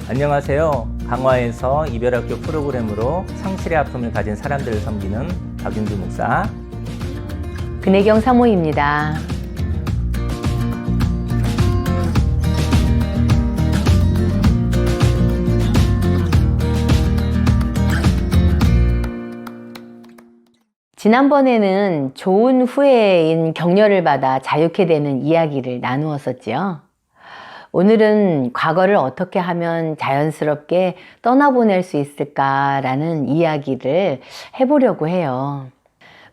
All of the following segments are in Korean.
안녕하세요. 강화에서 이별학교 프로그램으로 상실의 아픔을 가진 사람들을 섬기는 박윤주 목사 근혜경 사모입니다. 지난번에는 좋은 후회인 격려를 받아 자유케 되는 이야기를 나누었었지요. 오늘은 과거를 어떻게 하면 자연스럽게 떠나보낼 수 있을까라는 이야기를 해보려고 해요.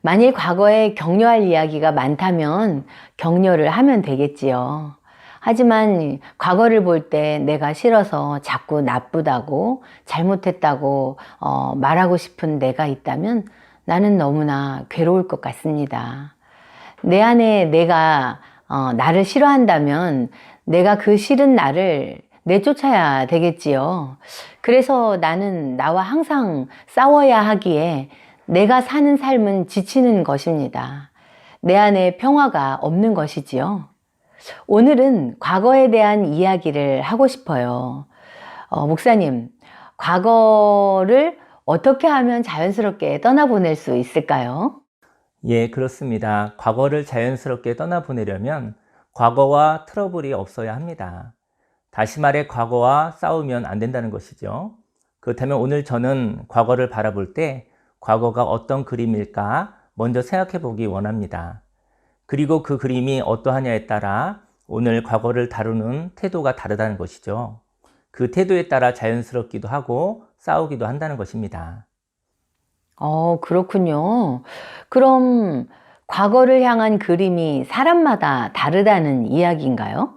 만일 과거에 격려할 이야기가 많다면 격려를 하면 되겠지요. 하지만 과거를 볼 때 내가 싫어서 자꾸 나쁘다고 잘못했다고 말하고 싶은 내가 있다면 나는 너무나 괴로울 것 같습니다. 내 안에 내가 나를 싫어한다면 내가 그 싫은 나를 내쫓아야 되겠지요. 그래서 나는 나와 항상 싸워야 하기에 내가 사는 삶은 지치는 것입니다. 내 안에 평화가 없는 것이지요. 오늘은 과거에 대한 이야기를 하고 싶어요. 목사님, 과거를 어떻게 하면 자연스럽게 떠나보낼 수 있을까요? 예, 그렇습니다. 과거를 자연스럽게 떠나보내려면 과거와 트러블이 없어야 합니다. 다시 말해 과거와 싸우면 안 된다는 것이죠. 그렇다면 오늘 저는 과거를 바라볼 때 과거가 어떤 그림일까 먼저 생각해 보기 원합니다. 그리고 그 그림이 어떠하냐에 따라 오늘 과거를 다루는 태도가 다르다는 것이죠. 그 태도에 따라 자연스럽기도 하고 싸우기도 한다는 것입니다. 그렇군요. 그럼 과거를 향한 그림이 사람마다 다르다는 이야기인가요?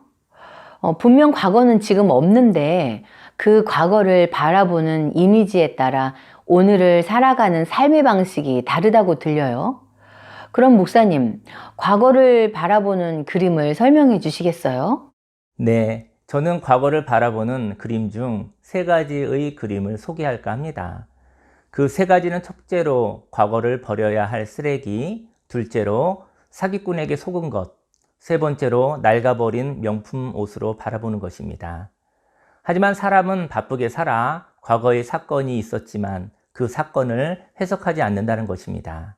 분명 과거는 지금 없는데 그 과거를 바라보는 이미지에 따라 오늘을 살아가는 삶의 방식이 다르다고 들려요. 그럼 목사님, 과거를 바라보는 그림을 설명해 주시겠어요? 네, 저는 과거를 바라보는 그림 중 세 가지의 그림을 소개할까 합니다. 그 세 가지는 첫째로 과거를 버려야 할 쓰레기, 둘째로 사기꾼에게 속은 것, 세 번째로 낡아버린 명품 옷으로 바라보는 것입니다. 하지만 사람은 바쁘게 살아 과거의 사건이 있었지만 그 사건을 해석하지 않는다는 것입니다.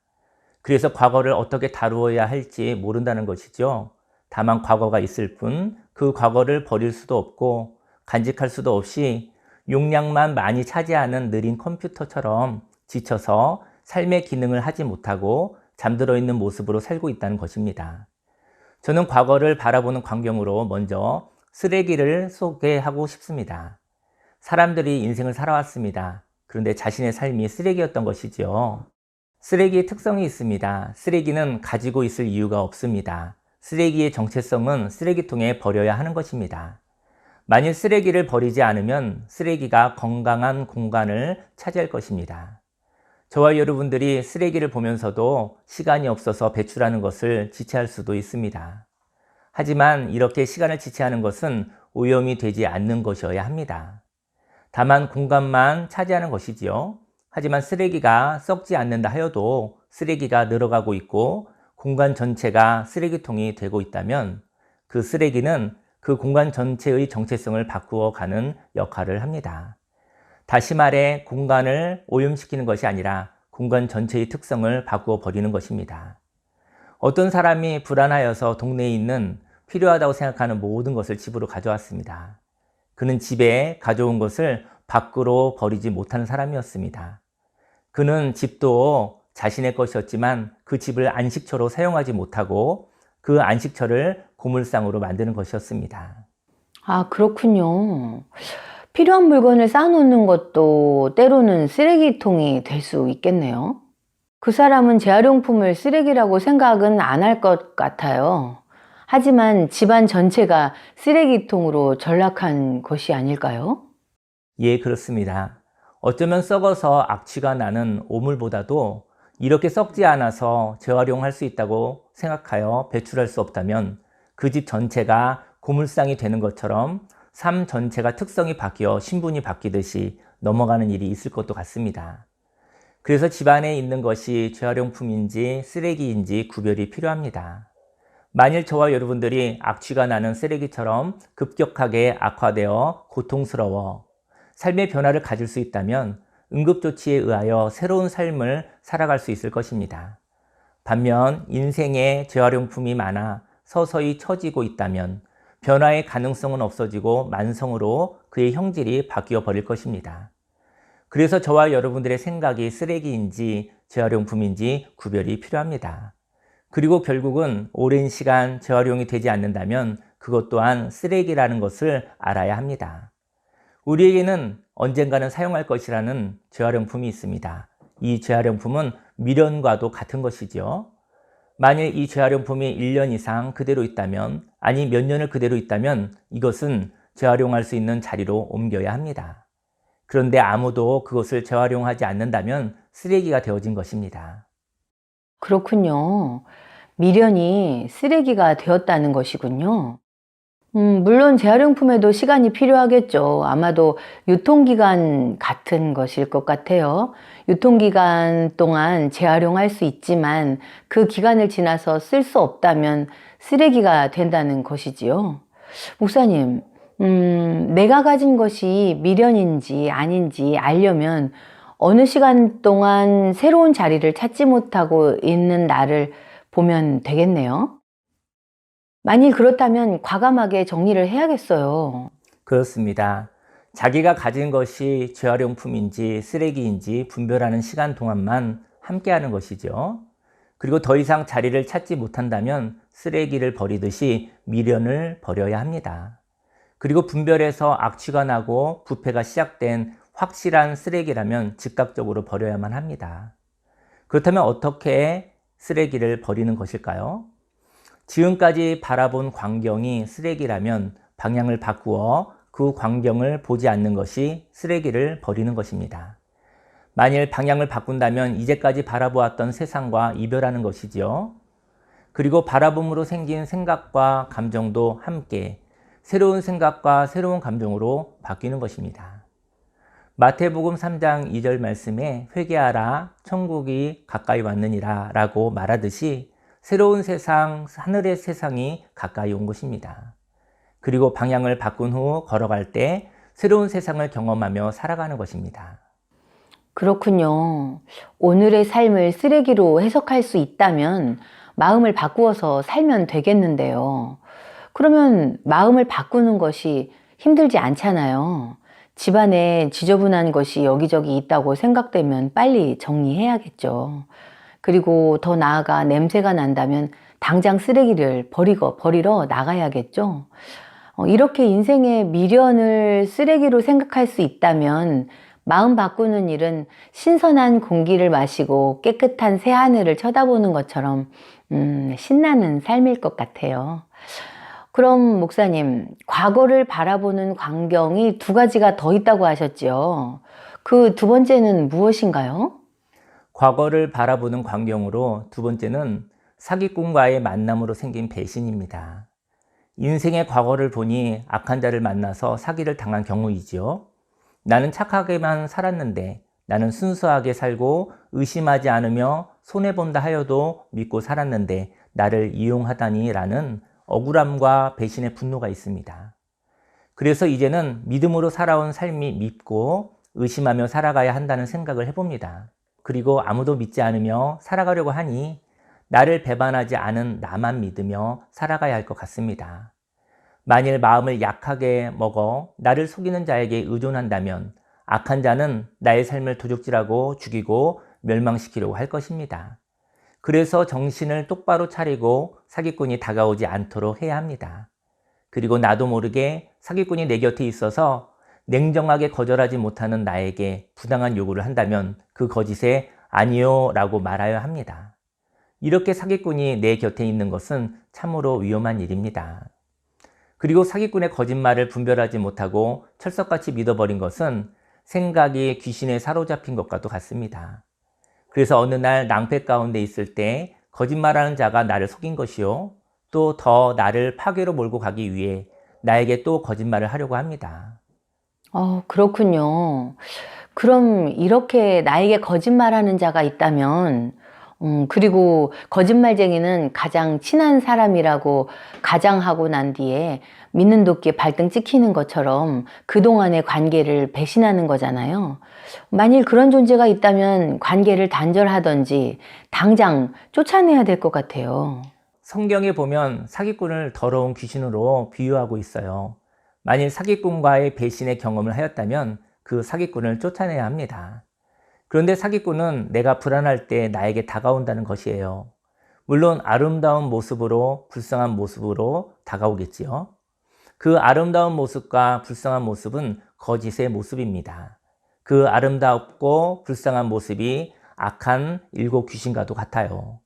그래서 과거를 어떻게 다루어야 할지 모른다는 것이죠. 다만 과거가 있을 뿐 그 과거를 버릴 수도 없고 간직할 수도 없이 용량만 많이 차지하는 느린 컴퓨터처럼 지쳐서 삶의 기능을 하지 못하고 잠들어 있는 모습으로 살고 있다는 것입니다. 저는 과거를 바라보는 광경으로 먼저 쓰레기를 소개하고 싶습니다. 사람들이 인생을 살아왔습니다. 그런데 자신의 삶이 쓰레기였던 것이죠. 쓰레기의 특성이 있습니다. 쓰레기는 가지고 있을 이유가 없습니다. 쓰레기의 정체성은 쓰레기통에 버려야 하는 것입니다. 만일 쓰레기를 버리지 않으면 쓰레기가 건강한 공간을 차지할 것입니다. 저와 여러분들이 쓰레기를 보면서도 시간이 없어서 배출하는 것을 지체할 수도 있습니다. 하지만 이렇게 시간을 지체하는 것은 오염이 되지 않는 것이어야 합니다. 다만 공간만 차지하는 것이지요. 하지만 쓰레기가 썩지 않는다 하여도 쓰레기가 늘어가고 있고 공간 전체가 쓰레기통이 되고 있다면 그 쓰레기는 그 공간 전체의 정체성을 바꾸어 가는 역할을 합니다. 다시 말해 공간을 오염시키는 것이 아니라 공간 전체의 특성을 바꾸어 버리는 것입니다. 어떤 사람이 불안하여서 동네에 있는 필요하다고 생각하는 모든 것을 집으로 가져왔습니다. 그는 집에 가져온 것을 밖으로 버리지 못하는 사람이었습니다. 그는 집도 자신의 것이었지만 그 집을 안식처로 사용하지 못하고 그 안식처를 고물상으로 만드는 것이었습니다. 그렇군요. 필요한 물건을 쌓아놓는 것도 때로는 쓰레기통이 될 수 있겠네요. 그 사람은 재활용품을 쓰레기라고 생각은 안 할 것 같아요. 하지만 집안 전체가 쓰레기통으로 전락한 것이 아닐까요? 예, 그렇습니다. 어쩌면 썩어서 악취가 나는 오물보다도 이렇게 썩지 않아서 재활용할 수 있다고 생각하여 배출할 수 없다면 그 집 전체가 고물상이 되는 것처럼 삶 전체가 특성이 바뀌어 신분이 바뀌듯이 넘어가는 일이 있을 것도 같습니다. 그래서 집안에 있는 것이 재활용품인지 쓰레기인지 구별이 필요합니다. 만일 저와 여러분들이 악취가 나는 쓰레기처럼 급격하게 악화되어 고통스러워 삶의 변화를 가질 수 있다면 응급조치에 의하여 새로운 삶을 살아갈 수 있을 것입니다. 반면 인생에 재활용품이 많아 서서히 처지고 있다면 변화의 가능성은 없어지고 만성으로 그의 형질이 바뀌어 버릴 것입니다. 그래서 저와 여러분들의 생각이 쓰레기인지 재활용품인지 구별이 필요합니다. 그리고 결국은 오랜 시간 재활용이 되지 않는다면 그것 또한 쓰레기라는 것을 알아야 합니다. 우리에게는 언젠가는 사용할 것이라는 재활용품이 있습니다. 이 재활용품은 미련과도 같은 것이죠. 만일 이 재활용품이 1년 이상 그대로 있다면, 아니 몇 년을 그대로 있다면 이것은 재활용할 수 있는 자리로 옮겨야 합니다. 그런데 아무도 그것을 재활용하지 않는다면 쓰레기가 되어진 것입니다. 그렇군요. 미련이 쓰레기가 되었다는 것이군요. 물론 재활용품에도 시간이 필요하겠죠. 아마도 유통기간 같은 것일 것 같아요. 유통기간 동안 재활용할 수 있지만 그 기간을 지나서 쓸 수 없다면 쓰레기가 된다는 것이지요. 목사님, 내가 가진 것이 미련인지 아닌지 알려면 어느 시간 동안 새로운 자리를 찾지 못하고 있는 나를 보면 되겠네요. 만일 그렇다면 과감하게 정리를 해야겠어요. 그렇습니다. 자기가 가진 것이 재활용품인지 쓰레기인지 분별하는 시간 동안만 함께하는 것이죠. 그리고 더 이상 자리를 찾지 못한다면 쓰레기를 버리듯이 미련을 버려야 합니다. 그리고 분별해서 악취가 나고 부패가 시작된 확실한 쓰레기라면 즉각적으로 버려야만 합니다. 그렇다면 어떻게 쓰레기를 버리는 것일까요? 지금까지 바라본 광경이 쓰레기라면 방향을 바꾸어 그 광경을 보지 않는 것이 쓰레기를 버리는 것입니다. 만일 방향을 바꾼다면 이제까지 바라보았던 세상과 이별하는 것이지요. 그리고 바라봄으로 생긴 생각과 감정도 함께 새로운 생각과 새로운 감정으로 바뀌는 것입니다. 마태복음 3장 2절 말씀에 회개하라 천국이 가까이 왔느니라 라고 말하듯이 새로운 세상, 하늘의 세상이 가까이 온 것입니다. 그리고 방향을 바꾼 후 걸어갈 때 새로운 세상을 경험하며 살아가는 것입니다. 그렇군요. 오늘의 삶을 쓰레기로 해석할 수 있다면 마음을 바꾸어서 살면 되겠는데요. 그러면 마음을 바꾸는 것이 힘들지 않잖아요. 집안에 지저분한 것이 여기저기 있다고 생각되면 빨리 정리해야겠죠. 그리고 더 나아가 냄새가 난다면 당장 쓰레기를 버리러 나가야겠죠. 이렇게 인생의 미련을 쓰레기로 생각할 수 있다면 마음 바꾸는 일은 신선한 공기를 마시고 깨끗한 새하늘을 쳐다보는 것처럼 신나는 삶일 것 같아요. 그럼 목사님, 과거를 바라보는 광경이 두 가지가 더 있다고 하셨죠? 그 두 번째는 무엇인가요? 과거를 바라보는 광경으로 두 번째는 사기꾼과의 만남으로 생긴 배신입니다. 인생의 과거를 보니 악한 자를 만나서 사기를 당한 경우이지요. 나는 착하게만 살았는데, 나는 순수하게 살고 의심하지 않으며 손해본다 하여도 믿고 살았는데 나를 이용하다니 라는 억울함과 배신의 분노가 있습니다. 그래서 이제는 믿음으로 살아온 삶이 밉고 의심하며 살아가야 한다는 생각을 해봅니다. 그리고 아무도 믿지 않으며 살아가려고 하니 나를 배반하지 않은 나만 믿으며 살아가야 할 것 같습니다. 만일 마음을 약하게 먹어 나를 속이는 자에게 의존한다면 악한 자는 나의 삶을 도둑질하고 죽이고 멸망시키려고 할 것입니다. 그래서 정신을 똑바로 차리고 사기꾼이 다가오지 않도록 해야 합니다. 그리고 나도 모르게 사기꾼이 내 곁에 있어서 냉정하게 거절하지 못하는 나에게 부당한 요구를 한다면 그 거짓에 아니요 라고 말하여야 합니다. 이렇게 사기꾼이 내 곁에 있는 것은 참으로 위험한 일입니다. 그리고 사기꾼의 거짓말을 분별하지 못하고 철석같이 믿어버린 것은 생각이 귀신에 사로잡힌 것과도 같습니다. 그래서 어느 날 낭패 가운데 있을 때 거짓말하는 자가 나를 속인 것이요, 또 더 나를 파괴로 몰고 가기 위해 나에게 또 거짓말을 하려고 합니다. 그렇군요. 그럼 이렇게 나에게 거짓말하는 자가 있다면, 그리고 거짓말쟁이는 가장 친한 사람이라고 가장하고 난 뒤에 믿는 도끼에 발등 찍히는 것처럼 그동안의 관계를 배신하는 거잖아요. 만일 그런 존재가 있다면 관계를 단절하든지 당장 쫓아내야 될 것 같아요. 성경에 보면 사기꾼을 더러운 귀신으로 비유하고 있어요. 만일 사기꾼과의 배신의 경험을 하였다면 그 사기꾼을 쫓아내야 합니다. 그런데 사기꾼은 내가 불안할 때 나에게 다가온다는 것이에요. 물론 아름다운 모습으로, 불쌍한 모습으로 다가오겠지요. 그 아름다운 모습과 불쌍한 모습은 거짓의 모습입니다. 그 아름답고 불쌍한 모습이 악한 일곱 귀신과도 같아요.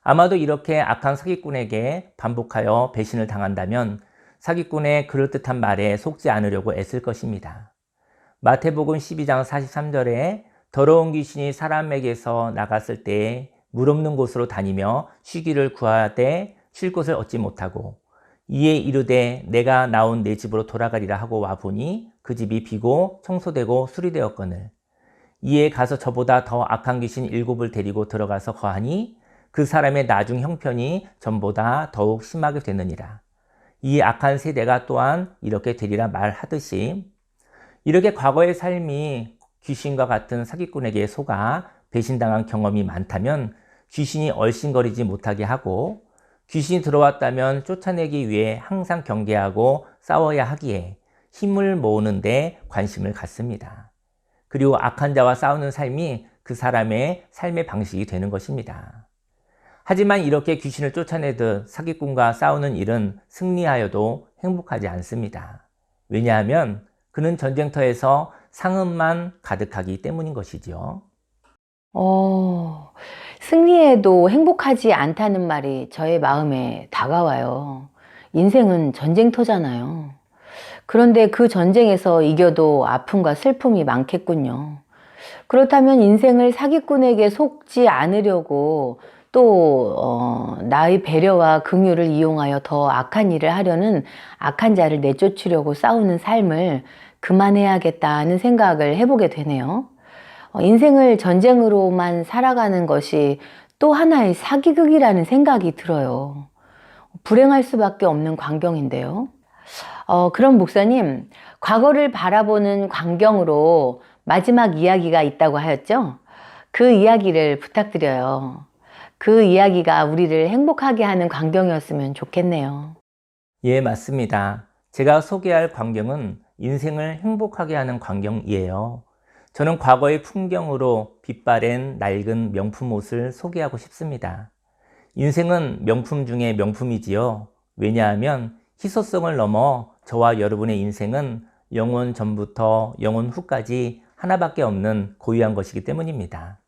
아마도 이렇게 악한 사기꾼에게 반복하여 배신을 당한다면 사기꾼의 그럴듯한 말에 속지 않으려고 애쓸 것입니다. 마태복음 12장 43절에 더러운 귀신이 사람에게서 나갔을 때에 물 없는 곳으로 다니며 쉬기를 구하되 쉴 곳을 얻지 못하고 이에 이르되 내가 나온 내 집으로 돌아가리라 하고 와보니 그 집이 비고 청소되고 수리되었거늘 이에 가서 저보다 더 악한 귀신 일곱을 데리고 들어가서 거하니 그 사람의 나중 형편이 전보다 더욱 심하게 되느니라. 이 악한 세대가 또한 이렇게 되리라 말하듯이 이렇게 과거의 삶이 귀신과 같은 사기꾼에게 속아 배신당한 경험이 많다면 귀신이 얼씬거리지 못하게 하고 귀신이 들어왔다면 쫓아내기 위해 항상 경계하고 싸워야 하기에 힘을 모으는 데 관심을 갖습니다. 그리고 악한 자와 싸우는 삶이 그 사람의 삶의 방식이 되는 것입니다. 하지만 이렇게 귀신을 쫓아내듯 사기꾼과 싸우는 일은 승리하여도 행복하지 않습니다. 왜냐하면 그는 전쟁터에서 상흔만 가득하기 때문인 것이지요. 승리해도 행복하지 않다는 말이 저의 마음에 다가와요. 인생은 전쟁터잖아요. 그런데 그 전쟁에서 이겨도 아픔과 슬픔이 많겠군요. 그렇다면 인생을 사기꾼에게 속지 않으려고 또 나의 배려와 긍휼을 이용하여 더 악한 일을 하려는 악한 자를 내쫓으려고 싸우는 삶을 그만해야겠다는 생각을 해보게 되네요. 인생을 전쟁으로만 살아가는 것이 또 하나의 사기극이라는 생각이 들어요. 불행할 수밖에 없는 광경인데요. 그럼 목사님, 과거를 바라보는 광경으로 마지막 이야기가 있다고 하였죠? 그 이야기를 부탁드려요. 그 이야기가 우리를 행복하게 하는 광경이었으면 좋겠네요. 예, 맞습니다. 제가 소개할 광경은 인생을 행복하게 하는 광경이에요. 저는 과거의 풍경으로 빛바랜 낡은 명품 옷을 소개하고 싶습니다. 인생은 명품 중에 명품이지요. 왜냐하면 희소성을 넘어 저와 여러분의 인생은 영원 전부터 영원 후까지 하나밖에 없는 고유한 것이기 때문입니다.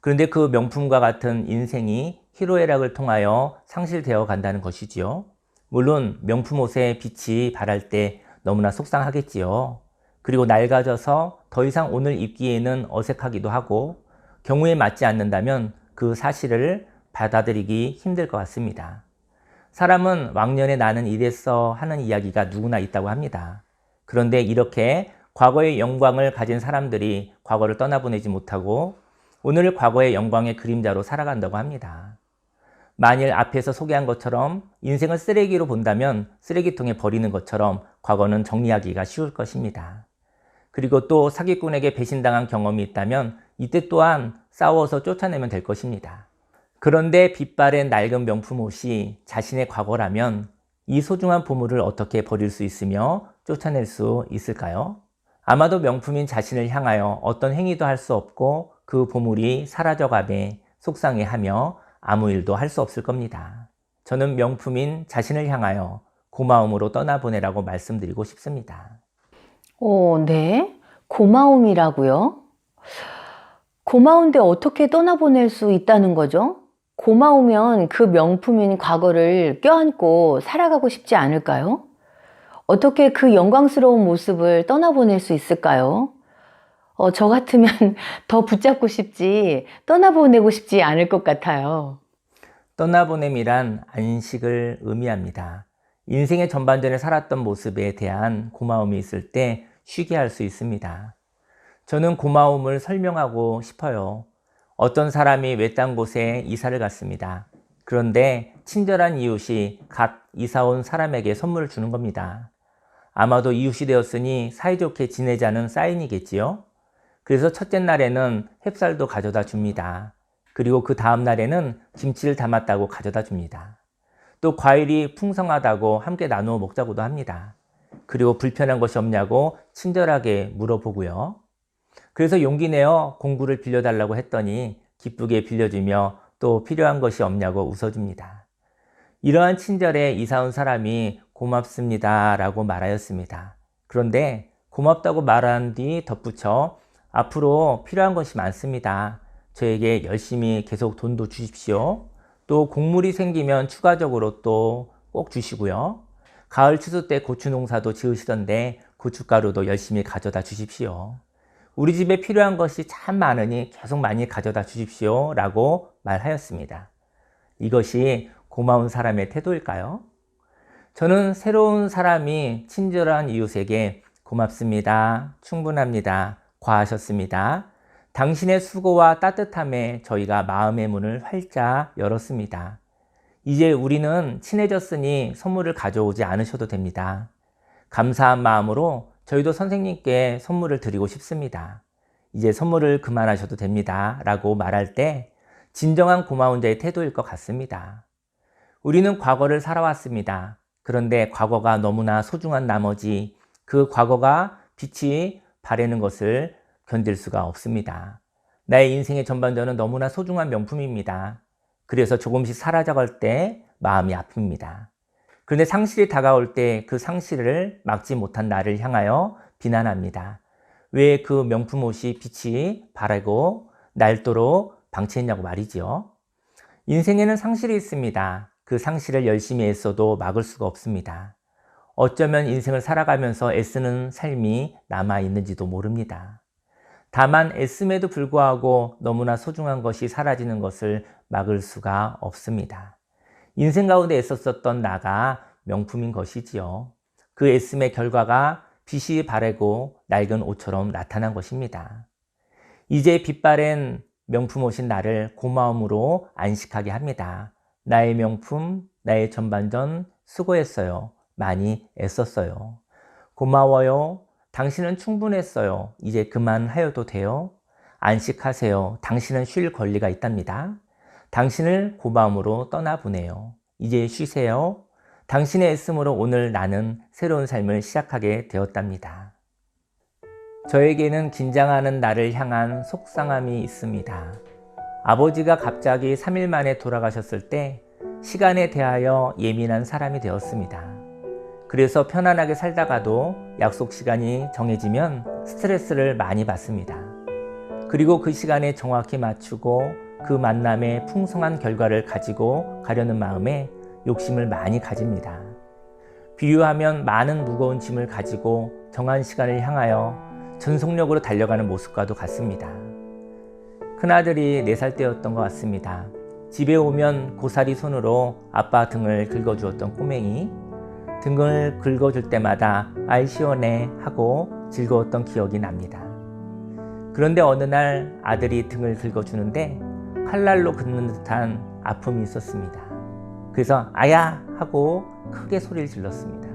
그런데 그 명품과 같은 인생이 희로애락을 통하여 상실되어 간다는 것이지요. 물론 명품 옷에 빛이 발할 때 너무나 속상하겠지요. 그리고 낡아져서 더 이상 오늘 입기에는 어색하기도 하고 경우에 맞지 않는다면 그 사실을 받아들이기 힘들 것 같습니다. 사람은 왕년에 나는 이랬어 하는 이야기가 누구나 있다고 합니다. 그런데 이렇게 과거의 영광을 가진 사람들이 과거를 떠나보내지 못하고 오늘 과거의 영광의 그림자로 살아간다고 합니다. 만일 앞에서 소개한 것처럼 인생을 쓰레기로 본다면 쓰레기통에 버리는 것처럼 과거는 정리하기가 쉬울 것입니다. 그리고 또 사기꾼에게 배신당한 경험이 있다면 이때 또한 싸워서 쫓아내면 될 것입니다. 그런데 빛바랜 낡은 명품 옷이 자신의 과거라면 이 소중한 보물을 어떻게 버릴 수 있으며 쫓아낼 수 있을까요? 아마도 명품인 자신을 향하여 어떤 행위도 할 수 없고 그 보물이 사라져가며 속상해하며 아무 일도 할 수 없을 겁니다. 저는 명품인 자신을 향하여 고마움으로 떠나보내라고 말씀드리고 싶습니다. 네. 고마움이라고요? 고마운데 어떻게 떠나보낼 수 있다는 거죠? 고마우면 그 명품인 과거를 껴안고 살아가고 싶지 않을까요? 어떻게 그 영광스러운 모습을 떠나보낼 수 있을까요? 저 같으면 더 붙잡고 싶지, 떠나보내고 싶지 않을 것 같아요. 떠나보냄이란 안식을 의미합니다. 인생의 전반전에 살았던 모습에 대한 고마움이 있을 때 쉬게 할 수 있습니다. 저는 고마움을 설명하고 싶어요. 어떤 사람이 외딴 곳에 이사를 갔습니다. 그런데 친절한 이웃이 갓 이사 온 사람에게 선물을 주는 겁니다. 아마도 이웃이 되었으니 사이좋게 지내자는 사인이겠지요? 그래서 첫째 날에는 햅쌀도 가져다 줍니다. 그리고 그 다음 날에는 김치를 담았다고 가져다 줍니다. 또 과일이 풍성하다고 함께 나누어 먹자고도 합니다. 그리고 불편한 것이 없냐고 친절하게 물어보고요. 그래서 용기 내어 공구를 빌려달라고 했더니 기쁘게 빌려주며 또 필요한 것이 없냐고 웃어줍니다. 이러한 친절에 이사 온 사람이 고맙습니다 라고 말하였습니다. 그런데 고맙다고 말한 뒤 덧붙여 앞으로 필요한 것이 많습니다. 저에게 열심히 계속 돈도 주십시오. 또 곡물이 생기면 추가적으로 또 꼭 주시고요. 가을 추수 때 고추 농사도 지으시던데 고춧가루도 열심히 가져다 주십시오. 우리 집에 필요한 것이 참 많으니 계속 많이 가져다 주십시오 라고 말하였습니다. 이것이 고마운 사람의 태도일까요? 저는 새로운 사람이 친절한 이웃에게 고맙습니다. 충분합니다. 과하셨습니다. 당신의 수고와 따뜻함에 저희가 마음의 문을 활짝 열었습니다. 이제 우리는 친해졌으니 선물을 가져오지 않으셔도 됩니다. 감사한 마음으로 저희도 선생님께 선물을 드리고 싶습니다. 이제 선물을 그만하셔도 됩니다. 라고 말할 때 진정한 고마운 자의 태도일 것 같습니다. 우리는 과거를 살아왔습니다. 그런데 과거가 너무나 소중한 나머지 그 과거가 빛이 바래는 것을 견딜 수가 없습니다. 나의 인생의 전반전은 너무나 소중한 명품입니다. 그래서 조금씩 사라져갈 때 마음이 아픕니다. 그런데 상실이 다가올 때 그 상실을 막지 못한 나를 향하여 비난합니다. 왜 그 명품 옷이 빛이 바라고 낡도록 방치했냐고 말이지요. 인생에는 상실이 있습니다. 그 상실을 열심히 애써도 막을 수가 없습니다. 어쩌면 인생을 살아가면서 애쓰는 삶이 남아있는지도 모릅니다. 다만 애씀에도 불구하고 너무나 소중한 것이 사라지는 것을 막을 수가 없습니다. 인생 가운데 애썼었던 나가 명품인 것이지요. 그 애씀의 결과가 빛이 바래고 낡은 옷처럼 나타난 것입니다. 이제 빛바랜 명품 옷인 나를 고마움으로 안식하게 합니다. 나의 명품, 나의 전반전 수고했어요. 많이 애썼어요. 고마워요. 당신은 충분했어요. 이제 그만하여도 돼요. 안식하세요. 당신은 쉴 권리가 있답니다. 당신을 고마움으로 떠나보내요. 이제 쉬세요. 당신의 애씀으로 오늘 나는 새로운 삶을 시작하게 되었답니다. 저에게는 긴장하는 나를 향한 속상함이 있습니다. 아버지가 갑자기 3일 만에 돌아가셨을 때 시간에 대하여 예민한 사람이 되었습니다. 그래서 편안하게 살다가도 약속 시간이 정해지면 스트레스를 많이 받습니다. 그리고 그 시간에 정확히 맞추고 그 만남의 풍성한 결과를 가지고 가려는 마음에 욕심을 많이 가집니다. 비유하면 많은 무거운 짐을 가지고 정한 시간을 향하여 전속력으로 달려가는 모습과도 같습니다. 큰아들이 4살 때였던 것 같습니다. 집에 오면 고사리 손으로 아빠 등을 긁어주었던 꼬맹이, 등을 긁어줄 때마다 아이 시원해 하고 즐거웠던 기억이 납니다. 그런데 어느 날 아들이 등을 긁어주는데 칼날로 긋는 듯한 아픔이 있었습니다. 그래서 아야 하고 크게 소리를 질렀습니다.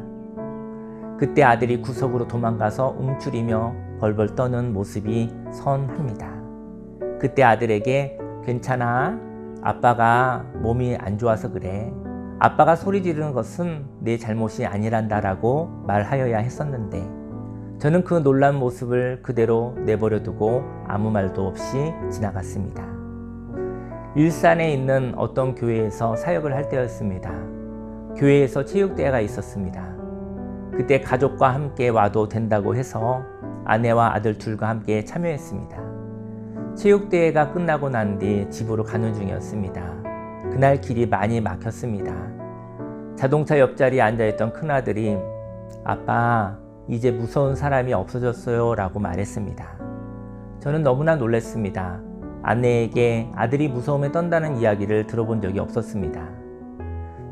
그때 아들이 구석으로 도망가서 움츠리며 벌벌 떠는 모습이 선합니다. 그때 아들에게 괜찮아, 아빠가 몸이 안 좋아서 그래. 아빠가 소리 지르는 것은 내 잘못이 아니란다라고 말하여야 했었는데 저는 그 놀란 모습을 그대로 내버려 두고 아무 말도 없이 지나갔습니다. 일산에 있는 어떤 교회에서 사역을 할 때였습니다. 교회에서 체육대회가 있었습니다. 그때 가족과 함께 와도 된다고 해서 아내와 아들 둘과 함께 참여했습니다. 체육대회가 끝나고 난 뒤 집으로 가는 중이었습니다. 그날 길이 많이 막혔습니다. 자동차 옆자리에 앉아있던 큰아들이 아빠, 이제 무서운 사람이 없어졌어요 라고 말했습니다. 저는 너무나 놀랐습니다. 아내에게 아들이 무서움에 떤다는 이야기를 들어본 적이 없었습니다.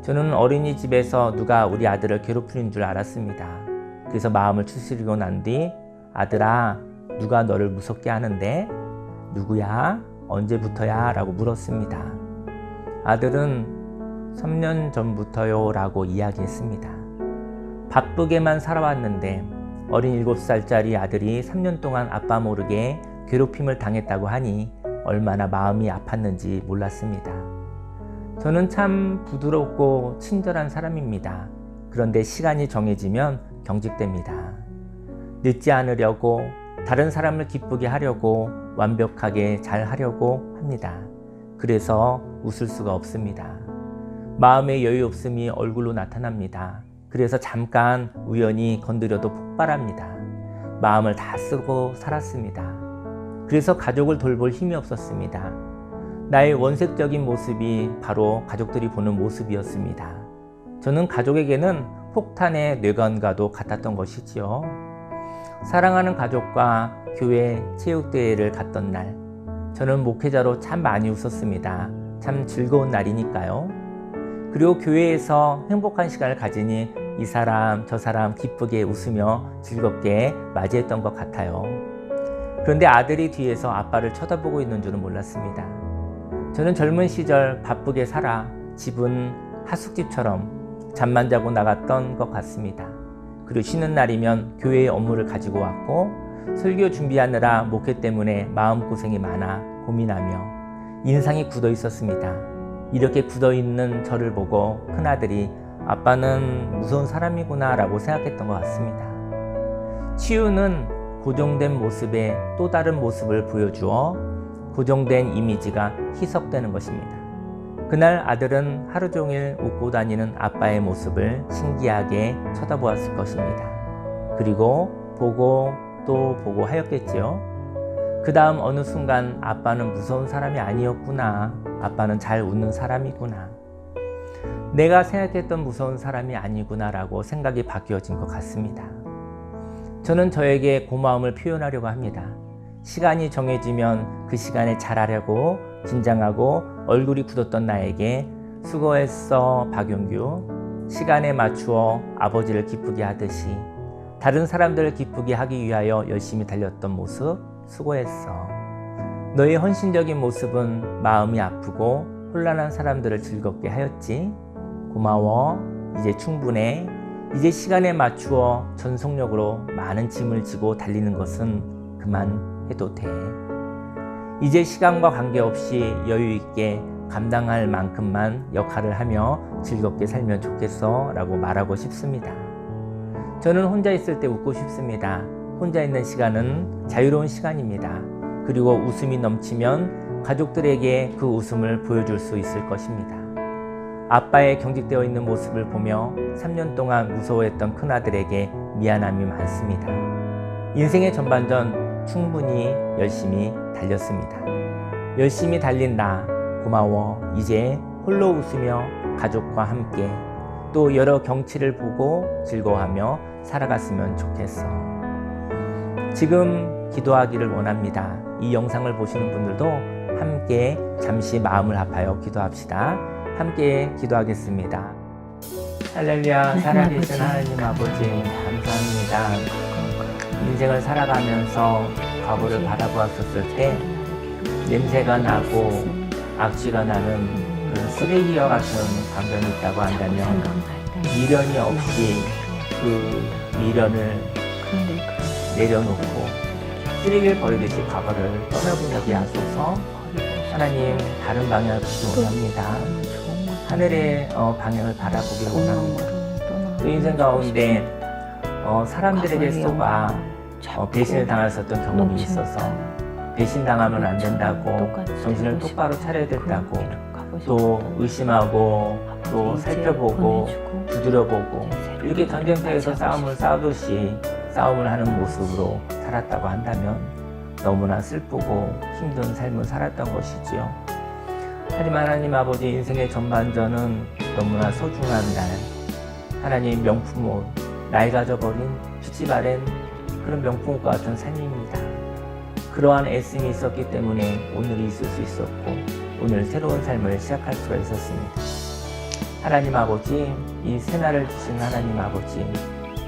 저는 어린이집에서 누가 우리 아들을 괴롭히는 줄 알았습니다. 그래서 마음을 추스리고 난 뒤 아들아, 누가 너를 무섭게 하는데? 누구야? 언제부터야? 라고 물었습니다. 아들은 3년 전부터요 라고 이야기했습니다. 바쁘게만 살아왔는데 어린 7살짜리 아들이 3년 동안 아빠 모르게 괴롭힘을 당했다고 하니 얼마나 마음이 아팠는지 몰랐습니다. 저는 참 부드럽고 친절한 사람입니다. 그런데 시간이 정해지면 경직됩니다. 늦지 않으려고, 다른 사람을 기쁘게 하려고, 완벽하게 잘 하려고 합니다. 그래서 웃을 수가 없습니다. 마음의 여유 없음이 얼굴로 나타납니다. 그래서 잠깐 우연히 건드려도 폭발합니다. 마음을 다 쓰고 살았습니다. 그래서 가족을 돌볼 힘이 없었습니다. 나의 원색적인 모습이 바로 가족들이 보는 모습이었습니다. 저는 가족에게는 폭탄의 뇌관과도 같았던 것이지요. 사랑하는 가족과 교회 체육대회를 갔던 날, 저는 목회자로 참 많이 웃었습니다. 참 즐거운 날이니까요. 그리고 교회에서 행복한 시간을 가지니 이 사람 저 사람 기쁘게 웃으며 즐겁게 맞이했던 것 같아요. 그런데 아들이 뒤에서 아빠를 쳐다보고 있는 줄은 몰랐습니다. 저는 젊은 시절 바쁘게 살아 집은 하숙집처럼 잠만 자고 나갔던 것 같습니다. 그리고 쉬는 날이면 교회의 업무를 가지고 왔고 설교 준비하느라 목회 때문에 마음고생이 많아 고민하며 인상이 굳어 있었습니다. 이렇게 굳어 있는 저를 보고 큰아들이 아빠는 무서운 사람이구나 라고 생각했던 것 같습니다. 치유는 고정된 모습에 또 다른 모습을 보여주어 고정된 이미지가 희석되는 것입니다. 그날 아들은 하루 종일 웃고 다니는 아빠의 모습을 신기하게 쳐다보았을 것입니다. 그리고 보고 또 보고 하였겠지요. 그 다음 어느 순간 아빠는 무서운 사람이 아니었구나. 아빠는 잘 웃는 사람이구나. 내가 생각했던 무서운 사람이 아니구나 라고 생각이 바뀌어진 것 같습니다. 저는 저에게 고마움을 표현하려고 합니다. 시간이 정해지면 그 시간에 잘하려고 긴장하고 얼굴이 굳었던 나에게 수고했어 박용규, 시간에 맞추어 아버지를 기쁘게 하듯이 다른 사람들을 기쁘게 하기 위하여 열심히 달렸던 모습 수고했어. 너의 헌신적인 모습은 마음이 아프고 혼란한 사람들을 즐겁게 하였지. 고마워. 이제 충분해. 이제 시간에 맞추어 전속력으로 많은 짐을 지고 달리는 것은 그만해도 돼. 이제 시간과 관계없이 여유 있게 감당할 만큼만 역할을 하며 즐겁게 살면 좋겠어 라고 말하고 싶습니다. 저는 혼자 있을 때 웃고 싶습니다. 혼자 있는 시간은 자유로운 시간입니다. 그리고 웃음이 넘치면 가족들에게 그 웃음을 보여줄 수 있을 것입니다. 아빠의 경직되어 있는 모습을 보며 3년 동안 무서워했던 큰아들에게 미안함이 많습니다. 인생의 전반전 충분히 열심히 달렸습니다. 열심히 달린 나 고마워. 이제 홀로 웃으며 가족과 함께 또 여러 경치를 보고 즐거워하며 살아갔으면 좋겠어. 지금 기도하기를 원합니다. 이 영상을 보시는 분들도 함께 잠시 마음을 합하여 기도합시다. 함께 기도하겠습니다. 할렐루야. 살아계신 하나님 아버지 감사합니다. 인생을 살아가면서 과거를 바라보았을 때 냄새가 나고 악취가 나는 그런 쓰레기와 같은 감정이 있다고 한다면 미련이 없이 그 미련을 내려놓고 쓰레기를 버리듯이 과거를 떠나보게 하소서. 하나님 다른 방향을 보기 원합니다. 하늘의 방향을 바라보기 원합니다. 또 인생 가운데 사람들에게 속아 배신을 당했었던 경험이 있어서 배신당하면 안 된다고 정신을 똑바로 차려야 된다고 또 의심하고 또 살펴보고 두드려보고 이렇게 전쟁터에서 싸움을 싸우듯이 싸움을 하는 모습으로 살았다고 한다면 너무나 슬프고 힘든 삶을 살았던 것이지요. 하지만 하나님 아버지, 인생의 전반전은 너무나 소중한 날, 하나님 명품 옷, 낡아져 버린 빛이 바랜 그런 명품 옷과 같은 삶입니다. 그러한 애씀이 있었기 때문에 오늘이 있을 수 있었고 오늘 새로운 삶을 시작할 수가 있었습니다. 하나님 아버지, 이 새날을 주신 하나님 아버지,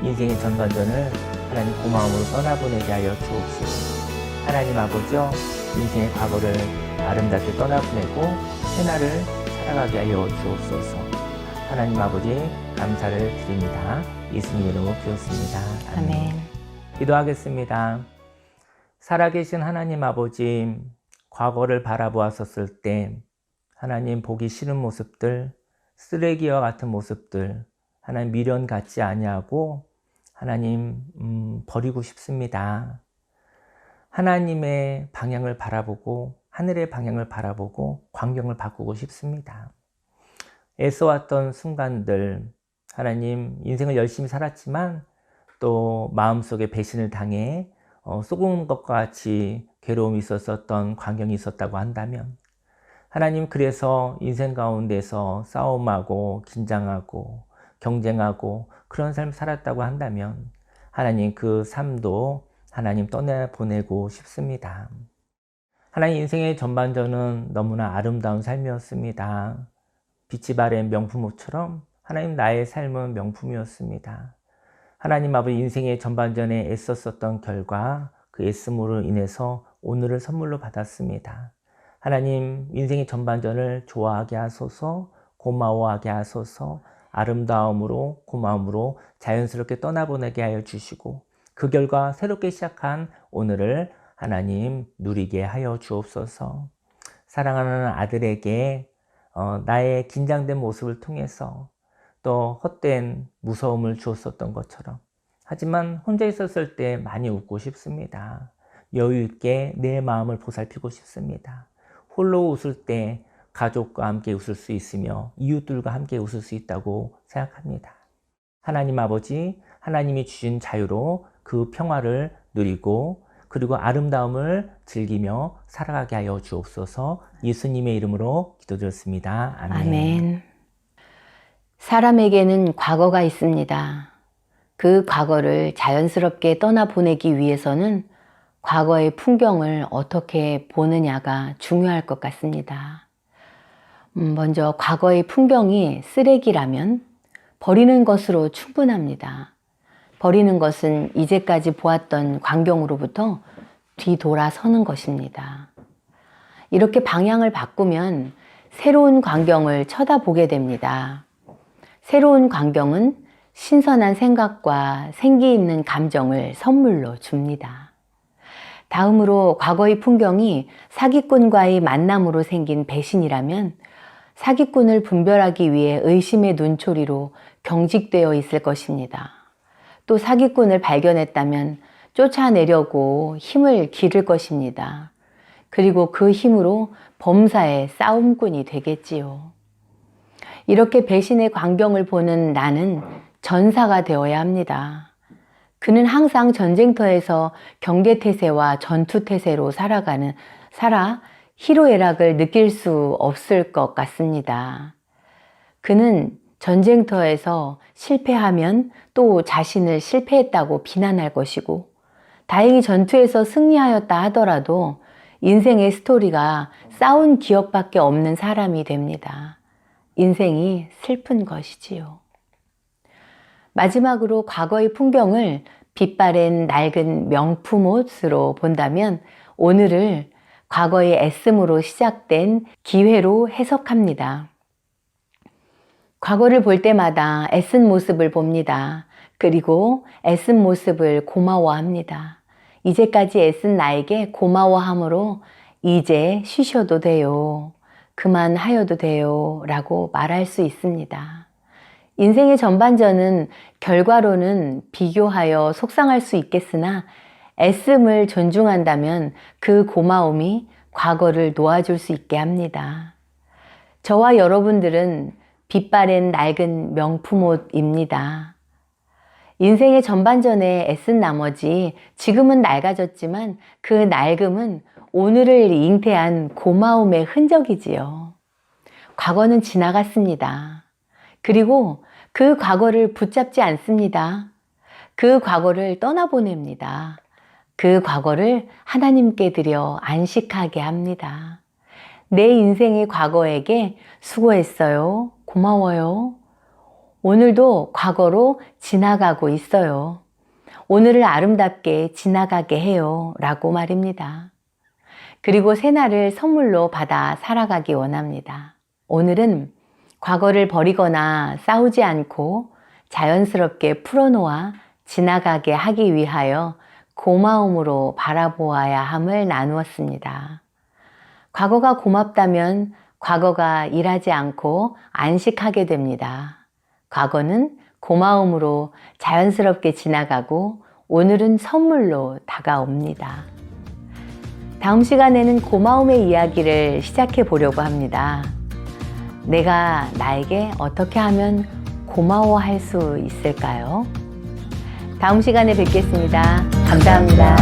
인생의 전반전을 하나님 고마움으로 떠나보내게 하여 주옵시고, 하나님 아버지여, 인생의 과거를 아름답게 떠나보내고 새날을 살아가게 하여 주옵소서. 하나님 아버지, 감사를 드립니다. 예수님의 이름으로 기도했습니다. 아멘. 기도하겠습니다. 살아계신 하나님 아버지, 과거를 바라보았었을 때 하나님 보기 싫은 모습들, 쓰레기와 같은 모습들, 하나님 미련 갖지 아니하고 하나님 버리고 싶습니다. 하나님의 방향을 바라보고 하늘의 방향을 바라보고 광경을 바꾸고 싶습니다. 애써왔던 순간들, 하나님 인생을 열심히 살았지만 또 마음속에 배신을 당해 썩은 것과 같이 괴로움이 있었던 광경이 있었다고 한다면, 하나님 그래서 인생 가운데서 싸움하고 긴장하고 경쟁하고 그런 삶을 살았다고 한다면 하나님 그 삶도 하나님 떠나보내고 싶습니다. 하나님 인생의 전반전은 너무나 아름다운 삶이었습니다. 빛이 바랜 명품옷처럼 하나님 나의 삶은 명품이었습니다. 하나님 아버지, 인생의 전반전에 애썼었던 결과 그 애씀으로 인해서 오늘을 선물로 받았습니다. 하나님 인생의 전반전을 좋아하게 하소서, 고마워하게 하소서, 아름다움으로 고마움으로 자연스럽게 떠나보내게 하여 주시고 그 결과 새롭게 시작한 오늘을 하나님 누리게 하여 주옵소서. 사랑하는 아들에게 나의 긴장된 모습을 통해서 또 헛된 무서움을 주었었던 것처럼, 하지만 혼자 있었을 때 많이 웃고 싶습니다. 여유 있게 내 마음을 보살피고 싶습니다. 홀로 웃을 때 가족과 함께 웃을 수 있으며 이웃들과 함께 웃을 수 있다고 생각합니다. 하나님 아버지, 하나님이 주신 자유로 그 평화를 누리고 그리고 아름다움을 즐기며 살아가게 하여 주옵소서. 예수님의 이름으로 기도드렸습니다. 아멘. 아멘. 사람에게는 과거가 있습니다. 그 과거를 자연스럽게 떠나보내기 위해서는 과거의 풍경을 어떻게 보느냐가 중요할 것 같습니다. 먼저 과거의 풍경이 쓰레기라면 버리는 것으로 충분합니다. 버리는 것은 이제까지 보았던 광경으로부터 뒤돌아서는 것입니다. 이렇게 방향을 바꾸면 새로운 광경을 쳐다보게 됩니다. 새로운 광경은 신선한 생각과 생기 있는 감정을 선물로 줍니다. 다음으로 과거의 풍경이 사기꾼과의 만남으로 생긴 배신이라면 사기꾼을 분별하기 위해 의심의 눈초리로 경직되어 있을 것입니다. 또 사기꾼을 발견했다면 쫓아내려고 힘을 기를 것입니다. 그리고 그 힘으로 범사의 싸움꾼이 되겠지요. 이렇게 배신의 광경을 보는 나는 전사가 되어야 합니다. 그는 항상 전쟁터에서 경계태세와 전투태세로 살아 희로애락을 느낄 수 없을 것 같습니다. 그는 전쟁터에서 실패하면 또 자신을 실패했다고 비난할 것이고, 다행히 전투에서 승리하였다 하더라도 인생의 스토리가 싸운 기억밖에 없는 사람이 됩니다. 인생이 슬픈 것이지요. 마지막으로 과거의 풍경을 빛바랜 낡은 명품옷으로 본다면 오늘을 과거의 애씀으로 시작된 기회로 해석합니다. 과거를 볼 때마다 애쓴 모습을 봅니다. 그리고 애쓴 모습을 고마워합니다. 이제까지 애쓴 나에게 고마워함으로 이제 쉬셔도 돼요, 그만하여도 돼요 라고 말할 수 있습니다. 인생의 전반전은 결과로는 비교하여 속상할 수 있겠으나 애씀을 존중한다면 그 고마움이 과거를 놓아줄 수 있게 합니다. 저와 여러분들은 빛바랜 낡은 명품옷입니다. 인생의 전반전에 애쓴 나머지 지금은 낡아졌지만 그 낡음은 오늘을 잉태한 고마움의 흔적이지요. 과거는 지나갔습니다. 그리고 그 과거를 붙잡지 않습니다. 그 과거를 떠나보냅니다. 그 과거를 하나님께 드려 안식하게 합니다. 내 인생의 과거에게 수고했어요. 고마워요. 오늘도 과거로 지나가고 있어요. 오늘을 아름답게 지나가게 해요. 라고 말입니다. 그리고 새날을 선물로 받아 살아가기 원합니다. 오늘은 과거를 버리거나 싸우지 않고 자연스럽게 풀어놓아 지나가게 하기 위하여 고마움으로 바라보아야 함을 나누었습니다. 과거가 고맙다면 과거가 일하지 않고 안식하게 됩니다. 과거는 고마움으로 자연스럽게 지나가고 오늘은 선물로 다가옵니다. 다음 시간에는 고마움의 이야기를 시작해 보려고 합니다. 내가 나에게 어떻게 하면 고마워할 수 있을까요? 다음 시간에 뵙겠습니다. 감사합니다.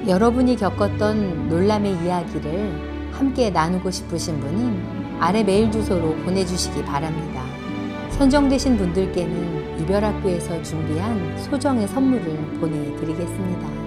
여러분이 겪었던 놀람의 이야기를 함께 나누고 싶으신 분은 아래 메일 주소로 보내주시기 바랍니다. 선정되신 분들께는 이별학교에서 준비한 소정의 선물을 보내드리겠습니다.